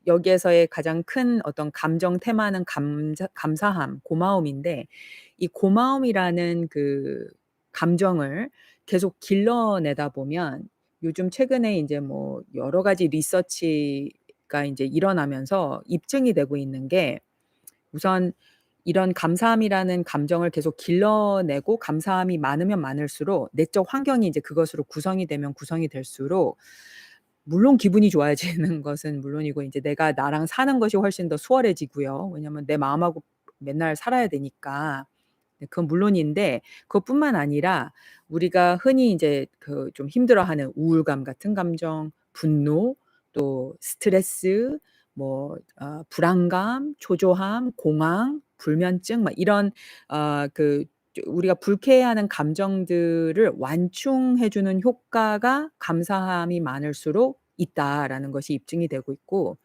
여기에서의 가장 큰 어떤 감정 테마는 감사함, 고마움인데 이 고마움이라는 그 감정을 계속 길러내다 보면 요즘 최근에 인제 뭐 여러 가지 리서치가 인제 일어나면서 입증이 되고 있는 게 우선 이런 감사함이라는 감정을 계속 길러내고 감사함이 많으면 많을수록 내적 환경이 이제 그것으로 구성이 되면 구성이 될수록 물론 기분이 좋아지는 것은 물론이고 인제 내가 나랑 사는 것이 훨씬 더 수월해지고요. 왜냐면 내 마음하고 맨날 살아야 되니까. 네 그건 물론인데 그것뿐만 아니라 우리가 흔히 인제 그 좀 힘들어하는 우울감 같은 감정, 분노, 또 스트레스, 뭐 불안감, 초조함, 공황, 불면증 막 이런 그 우리가 불쾌해하는 감정들을 완충해 주는 효과가 감사함이 많을수록 있다라는 것이 입증이 되고 있고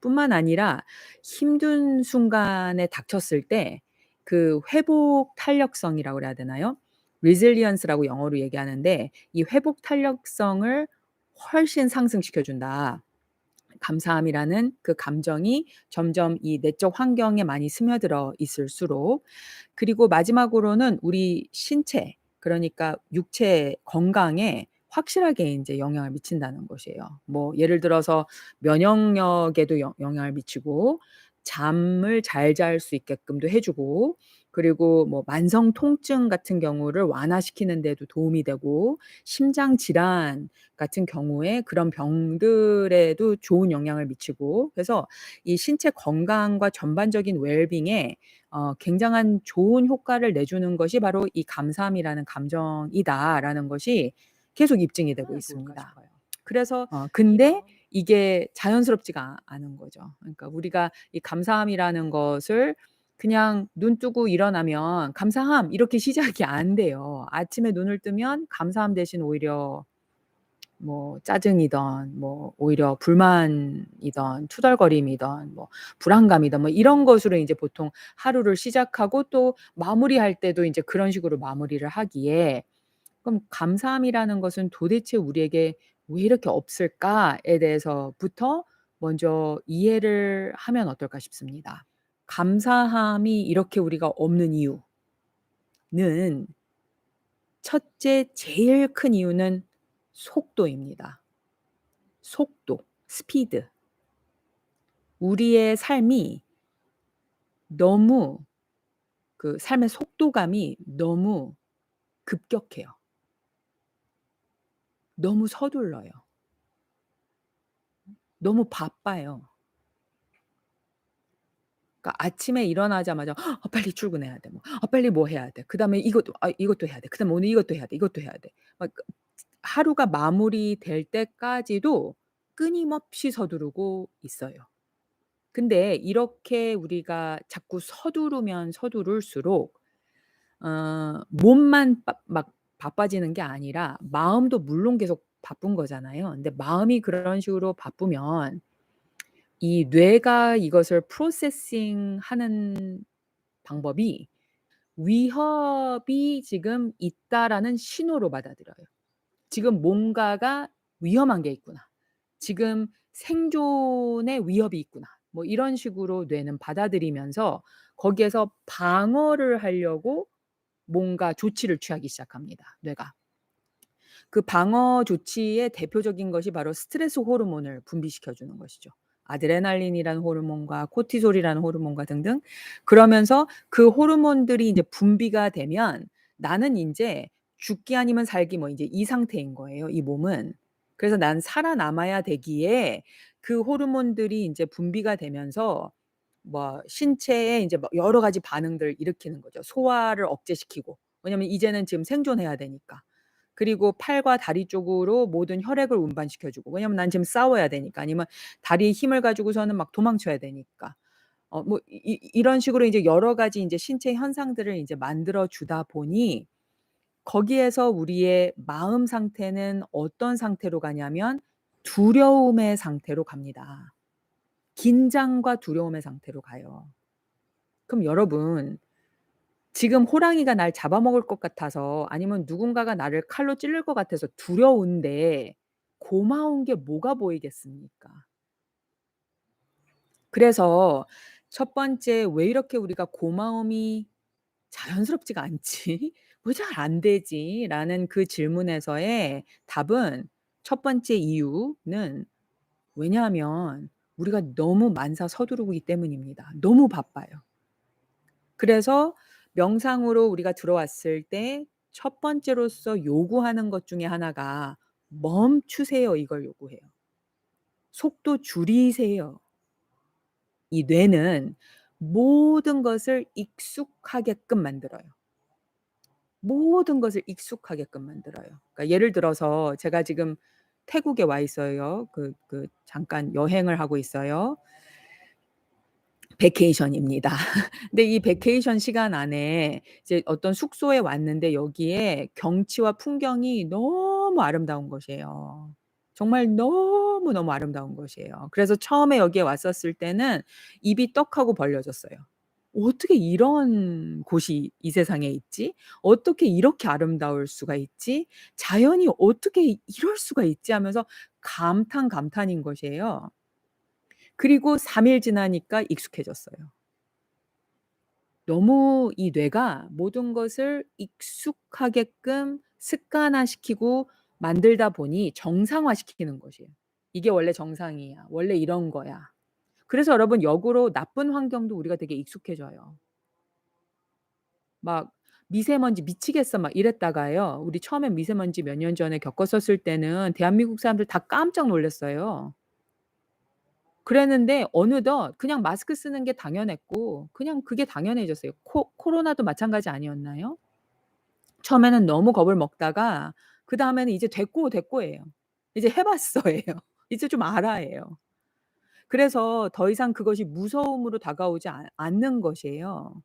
뿐만 아니라 힘든 순간에 닥쳤을 때 그 회복 탄력성이라고 그래야 되나요? resilience라고 영어로 얘기하는데 이 회복 탄력성을 훨씬 상승시켜 준다. 감사함이라는 그 감정이 점점 이 내적 환경에 많이 스며들어 있을수록 그리고 마지막으로는 우리 신체 그러니까 육체 건강에 확실하게 인제 영향을 미친다는 것이에요. 뭐 예를 들어서 면역력에도 영향을 미치고 잠을 잘 잘 수 있게끔도 해 주고 그리고 뭐 만성 통증 같은 경우를 완화시키는 데도 도움이 되고 심장 질환 같은 경우에 그런 병들에도 좋은 영향을 미치고 그래서 이 신체 건강과 전반적인 웰빙에 굉장한 좋은 효과를 내주는 것이 바로 이 감사함이라는 감정이다라는 것이 계속 입증이 되고 얼마나 좋을까 있습니다. 싶어요. 그래서 이 근데 마음 이게 자연스럽지가 않은 거죠. 그러니까 우리가 이 감사함이라는 것을 그냥 눈 뜨고 일어나면 "감사함." 이렇게 시작이 안 돼요. 아침에 눈을 뜨면 감사함 대신 오히려 뭐 짜증이든 뭐 오히려 불만이든 투덜거림이든 뭐 불안감이든 뭐 이런 것으로 인제 보통 하루를 시작하고 또 마무리할 때도 인제 그런 식으로 마무리를 하기에 그럼 '감사함이라는 것은 도대체 우리에게 왜 이렇게 없을까?'에 대해서부터 먼저 이해를 하면 어떨까 싶습니다. 감사함이 이렇게 우리가 없는 이유는 첫째 제일 큰 이유는 속도입니다. 속도, 스피드. 우리의 삶이 너무 그 삶의 속도감이 너무 급격해요. 너무 서둘러요. 너무 바빠요. 그러니까 아침에 일어나자마자 빨리 출근해야 돼. 뭐 빨리 뭐 해야 돼. 그다음에 이것도 해야 돼. 그다음에 오늘 이것도 해야 돼. 이것도 해야 돼. 막 하루가 마무리될 때까지도 끊임없이 서두르고 있어요. 근데 이렇게 우리가 자꾸 서두르면 서두를수록 몸만 막 바빠지는 게 아니라 마음도 물론 계속 바쁜 거잖아요. 근데 마음이 그런 식으로 바쁘면 이 뇌가 이것을 프로세싱하는 방법이 '위협이 지금 있다.'라는 신호로 받아들여요. '지금 뭔가가 위험한 게 있구나. 지금 생존의 위협이 있구나.' 뭐 이런 식으로 뇌는 받아들이면서 거기에서 방어를 하려고 뭔가 조치를 취하기 시작합니다, 뇌가. 그 방어 조치의 대표적인 것이 바로 스트레스 호르몬을 분비시켜 주는 것이죠. 아드레날린이라는 호르몬과 코티솔이라는 호르몬과 등등. 그러면서 그 호르몬들이 이제 분비가 되면 나는 인제 죽기 아니면 살기 뭐 인제 이 상태인 거예요, 이 몸은. 그래서 난 살아남아야 되기에 그 호르몬들이 인제 분비가 되면서 뭐 신체에 인제 뭐 여러 가지 반응들을 일으키는 거죠. 소화를 억제시키고. 왜냐면 이제는 지금 생존해야 되니까. 그리고 팔과 다리 쪽으로 모든 혈액을 운반시켜 주고 왜냐면 난 지금 싸워야 되니까 아니면 다리에 힘을 가지고서는 막 도망쳐야 되니까. 뭐 이런 식으로 이제 여러 가지 인제 신체 현상들을 인제 만들어 주다 보니 거기에서 우리의 마음 상태는 어떤 상태로 가냐면 두려움의 상태로 갑니다. 긴장과 두려움의 상태로 가요. 그럼 여러분 지금 호랑이가 날 잡아먹을 것 같아서 아니면 누군가가 나를 칼로 찌를 것 같아서 두려운데 고마운 게 뭐가 보이겠습니까? 그래서 첫 번째 '왜 이렇게 우리가 고마움이 자연스럽지가 않지? 왜 잘 안 되지?'라는 그 질문에서의 답은 첫 번째 이유는 왜냐하면 우리가 너무 만사서두르기 때문입니다. 너무 바빠요. 그래서 명상으로 우리가 들어왔을 때 첫 번째로서 요구하는 것 중에 하나가 "멈추세요." 이걸 요구해요. "속도 줄이세요." 이 뇌는 모든 것을 익숙하게끔 만들어요. 모든 것을 익숙하게끔 만들어요. 그러니까 예를 들어서 제가 지금 태국에 와 있어요. 잠깐 여행을 하고 있어요. 베케이션입니다. 근데 이 베케이션 시간 안에 이제 어떤 숙소에 왔는데 여기에 경치와 풍경이 너무 아름다운 것이에요. 정말 너무너무 아름다운 것이에요. 그래서 처음에 여기에 왔었을 때는 입이 떡하고 벌려졌어요. '어떻게 이런 곳이 이 세상에 있지? 어떻게 이렇게 아름다울 수가 있지? 자연이 어떻게 이럴 수가 있지?' 하면서 감탄인 것이에요. 그리고 3일 지나니까 익숙해졌어요. 너무 이 뇌가 모든 것을 익숙하게끔 습관화시키고 만들다 보니 정상화시키는 것이에요. "이게 원래 정상이야. 원래 이런 거야." 그래서 여러분 역으로 나쁜 환경도 우리가 되게 익숙해져요. 막 "미세먼지 미치겠어." 막 이랬다가요. 우리 처음에 미세먼지 몇 년 전에 겪었었을 때는 대한민국 사람들 다 깜짝 놀랐어요. 그랬는데 어느덧 그냥 마스크 쓰는 게 당연했고 그냥 그게 당연해졌어요. 코로나도 마찬가지 아니었나요? 처음에는 너무 겁을 먹다가 그다음에는 이제 됐고예요. 이제 해 봤어예요. 이제 좀 알아예요. 그래서 더 이상 그것이 무서움으로 다가오지 않는 것이에요.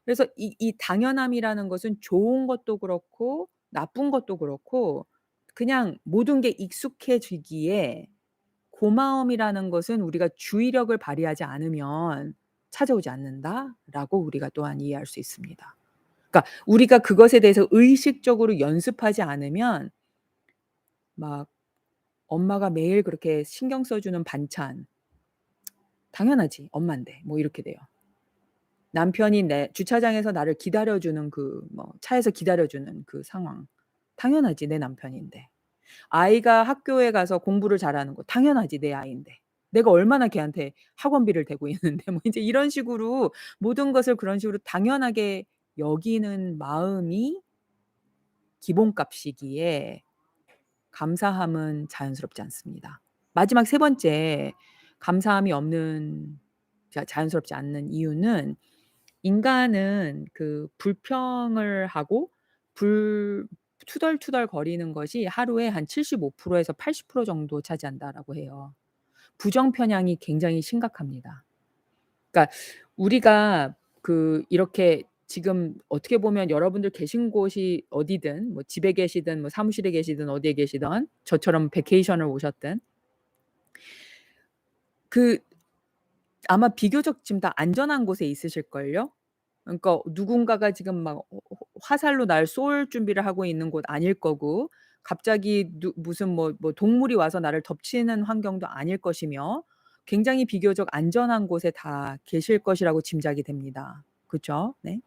그래서 이 당연함이라는 것은 좋은 것도 그렇고 나쁜 것도 그렇고 그냥 모든 게 익숙해지기에 고마움이라는 것은 우리가 주의력을 발휘하지 않으면 찾아오지 않는다라고 우리가 또한 이해할 수 있습니다. 그러니까 우리가 그것에 대해서 의식적으로 연습하지 않으면 막 엄마가 매일 그렇게 신경 써 주는 반찬 '당연하지. 엄만데.' 뭐 이렇게 돼요. 남편이 내 주차장에서 나를 기다려 주는 차에서 기다려 주는 그 상황 '당연하지. 내 남편인데.' 아이가 학교에 가서 공부를 잘하는 거 '당연하지. 내 아이인데. 내가 얼마나 걔한테 학원비를 대고 있는데.' 뭐 인제 이런 식으로 모든 것을 그런 식으로 당연하게 여기는 마음이 기본값이기에 감사함은 자연스럽지 않습니다. 마지막 세 번째 감사함이 없는 자연스럽지 않는 이유는 인간은 그 불평을 하고 불 투덜투덜거리는 것이 하루에 한 75% 에서 80% 정도 차지한다라고 해요. 부정 편향이 굉장히 심각합니다. 그러니까 우리가 이렇게 지금 어떻게 보면 여러분들 계신 곳이 어디든 뭐 집에 계시든 뭐 사무실에 계시든 어디에 계시든 저처럼 베케이션을 오셨든 그 아마 비교적 지금 다 안전한 곳에 있으실걸요? 그러니까 누군가가 지금 막 화살로 날 쏠 준비를 하고 있는 곳 아닐 거고 갑자기 무슨 동물이 와서 나를 덮치는 환경도 아닐 것이며 굉장히 비교적 안전한 곳에 다 계실 것이라고 짐작이 됩니다. 그죠? 네.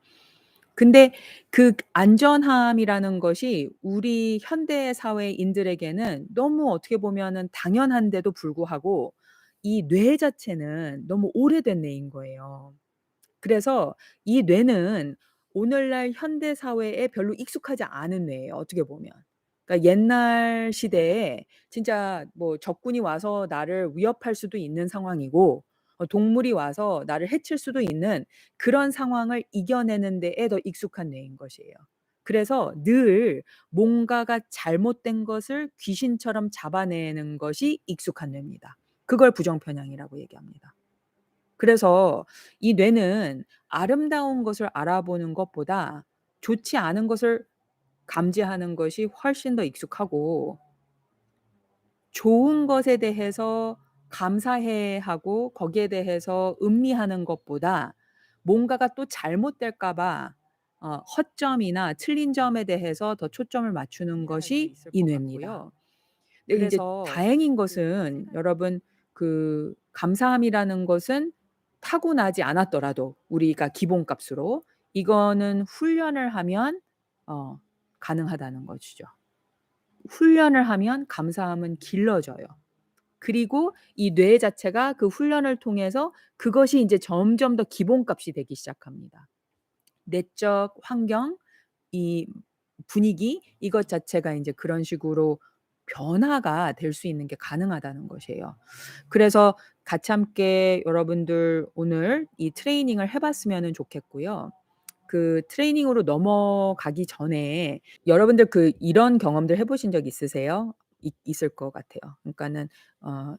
근데 그 안전함이라는 것이 우리 현대 사회인들에게는 너무 어떻게 보면은 당연한데도 불구하고 이 뇌 자체는 너무 오래된 뇌인 거예요. 그래서 이 뇌는 오늘날 현대 사회에 별로 익숙하지 않은 뇌예요, 어떻게 보면. 그러니까 옛날 시대에 진짜 뭐 적군이 와서 나를 위협할 수도 있는 상황이고 동물이 와서 나를 해칠 수도 있는 그런 상황을 이겨내는 데에 더 익숙한 뇌인 것이에요. 그래서 늘 뭔가가 잘못된 것을 귀신처럼 잡아내는 것이 익숙한 뇌입니다. 그걸 부정편향이라고 얘기합니다. 그래서 이 뇌는 아름다운 것을 알아보는 것보다 좋지 않은 것을 감지하는 것이 훨씬 더 익숙하고 좋은 것에 대해서 감사해 하고 거기에 대해서 음미하는 것보다 뭔가가 또 잘못될까 봐 허점이나 틀린 점에 대해서 더 초점을 맞추는 것이 이 뇌입니다. 근데 인제 그래서 다행인 그 것은 세상에 여러분 감사함이라는 것은 타고나지 않았더라도 우리가 기본값으로 이거는 훈련을 하면 어 가능하다는 것이죠. 훈련을 하면 감사함은 길러져요. 그리고 이 뇌 자체가 그 훈련을 통해서 그것이 인제 점점 더 기본값이 되기 시작합니다. 내적 환경, 이 분위기 이것 자체가 인제 그런 식으로 변화가 될 수 있는 게 가능하다는 것이에요. 그래서 같이 함께 여러분들 오늘 이 트레이닝을 해 봤으면은 좋겠고요. 그 트레이닝으로 넘어가기 전에 여러분들 그 이런 경험들 해 보신 적 있으세요? 있을 것 같아요. 그러니까는 어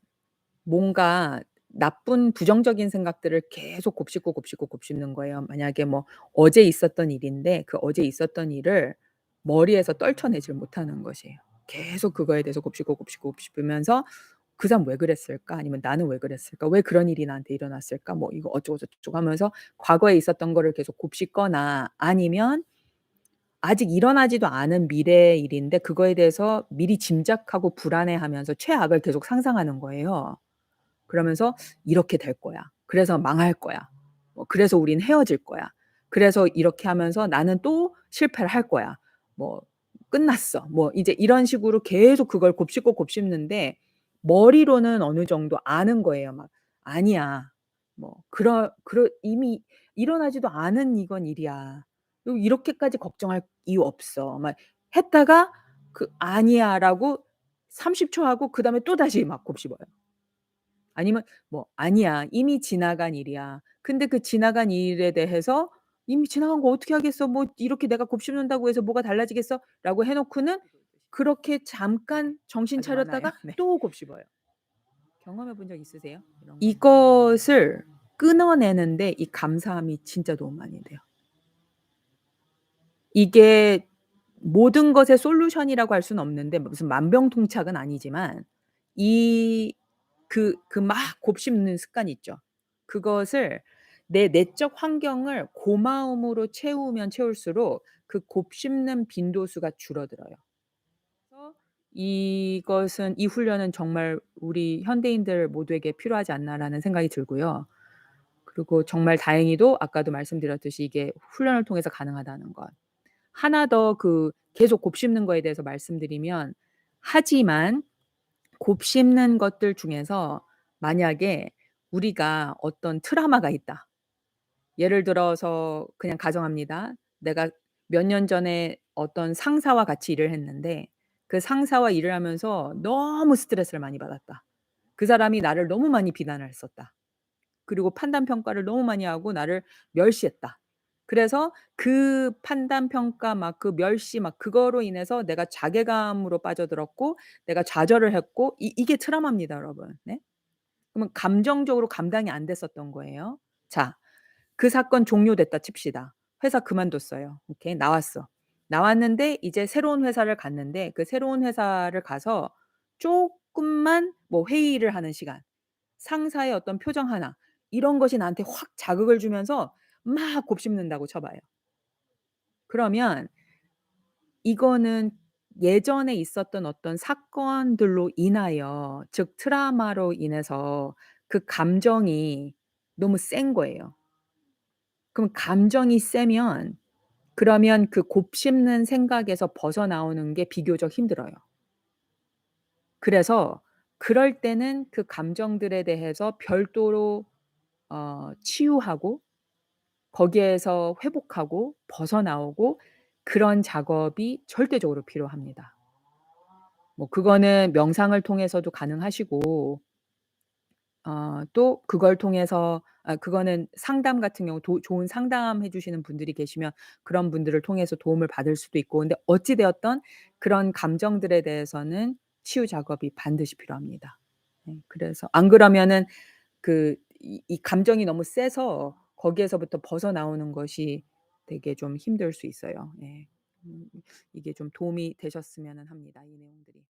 뭔가 나쁜 부정적인 생각들을 계속 곱씹고, 곱씹고, 곱씹는 거예요. 만약에 뭐 어제 있었던 일인데 그 어제 있었던 일을 머리에서 떨쳐내질 못하는 것이에요. 계속 그거에 대해서 곱씹고, 곱씹고, 곱씹으면서 '그 사람 왜 그랬을까?' 아니면 '나는 왜 그랬을까? 왜 그런 일이 나한테 일어났을까?' 뭐 이거 어쩌고 저쩌고 하면서 과거에 있었던 거를 계속 곱씹거나 아니면 아직 일어나지도 않은 미래의 일인데 그거에 대해서 미리 짐작하고 불안해하면서 최악을 계속 상상하는 거예요. 그러면서 '이렇게 될 거야. 그래서 망할 거야. 뭐 그래서 우린 헤어질 거야. 그래서 이렇게 하면서 나는 또 실패를 할 거야. 뭐 끝났어.' 뭐 이제 이런 식으로 계속 그걸 곱씹고 곱씹는데 머리로는 어느 정도 아는 거예요. 막 '아니야. 뭐 이미 일어나지도 않은 이건 일이야. 그리고 이렇게까지 걱정할 이유 없어.' 막 했다가 그 "아니야."라고 30초 하고 그다음에 또다시 막 곱씹어요. 아니면 뭐 "아니야. 이미 지나간 일이야." 근데 그 지나간 일에 대해서 "이미 지나간 거 어떻게 하겠어. 뭐 이렇게 내가 곱씹는다고 해서 뭐가 달라지겠어?"라고 해 놓고는 그렇게 잠깐 정신 아주 많아요. 차렸다가 네. 또 곱씹어요. 경험해 본 적 있으세요? 이런 거? 이것을 끊어내는데 이 감사함이 진짜 도움 많이 돼요. 이게 모든 것의 솔루션이라고 할 수는 없는데 무슨 만병통치약은 아니지만 이 막 곱씹는 습관 있죠. 그것을 내 내적 환경을 고마움으로 채우면 채울수록 그 곱씹는 빈도수가 줄어들어요. 그래서 이것은 이 훈련은 정말 우리 현대인들 모두에게 필요하지 않나라는 생각이 들고요. 그리고 정말 다행히도 아까도 말씀드렸듯이 이게 훈련을 통해서 가능하다는 것. 하나 더 그 계속 곱씹는 거에 대해서 말씀드리면 하지만 곱씹는 것들 중에서 만약에 우리가 어떤 트라우마가 있다. 예를 들어서 그냥 가정합니다. 내가 몇 년 전에 어떤 상사와 같이 일을 했는데 그 상사와 일을 하면서 너무 스트레스를 많이 받았다. 그 사람이 나를 너무 많이 비난을 했었다. 그리고 판단 평가를 너무 많이 하고 나를 멸시했다. 그래서 그 판단 평가 막 그 멸시 막 그거로 인해서 내가 자괴감으로 빠져들었고 내가 좌절을 했고 이게 트라우마입니다, 여러분. 네. 그러면 감정적으로 감당이 안 됐었던 거예요. 자, 그 사건 종료됐다 칩시다. 회사 그만뒀어요. 오케이. 나왔어. 나왔는데 이제 새로운 회사를 갔는데 그 새로운 회사를 가서 쪼끔만 뭐 회의를 하는 시간, 상사의 어떤 표정 하나 이런 것이 나한테 확 자극을 주면서 막 곱씹는다고 쳐 봐요. 그러면 이거는 예전에 있었던 어떤 사건들로 인하여 즉 트라우마로 인해서 그 감정이 너무 센 거예요. 그럼 감정이 세면 그러면 그 곱씹는 생각에서 벗어나오는 게 비교적 힘들어요. 그래서 그럴 때는 그 감정들에 대해서 별도로 치유하고 거기에서 회복하고 벗어나오고 그런 작업이 절대적으로 필요합니다. 뭐 그거는 명상을 통해서도 가능하시고 또 그걸 통해서 그거는 상담 같은 경우 좋은 상담해 주시는 분들이 계시면 그런 분들을 통해서 도움을 받을 수도 있고 근데 어찌 되었든 그런 감정들에 대해서는 치유 작업이 반드시 필요합니다. 네. 그래서 안 그러면은 이 감정이 너무 세서 거기에서부터 벗어나오는 것이 되게 좀 힘들 수 있어요. 예. 음 이게 좀 도움이 되셨으면은 합니다, 이 내용들이.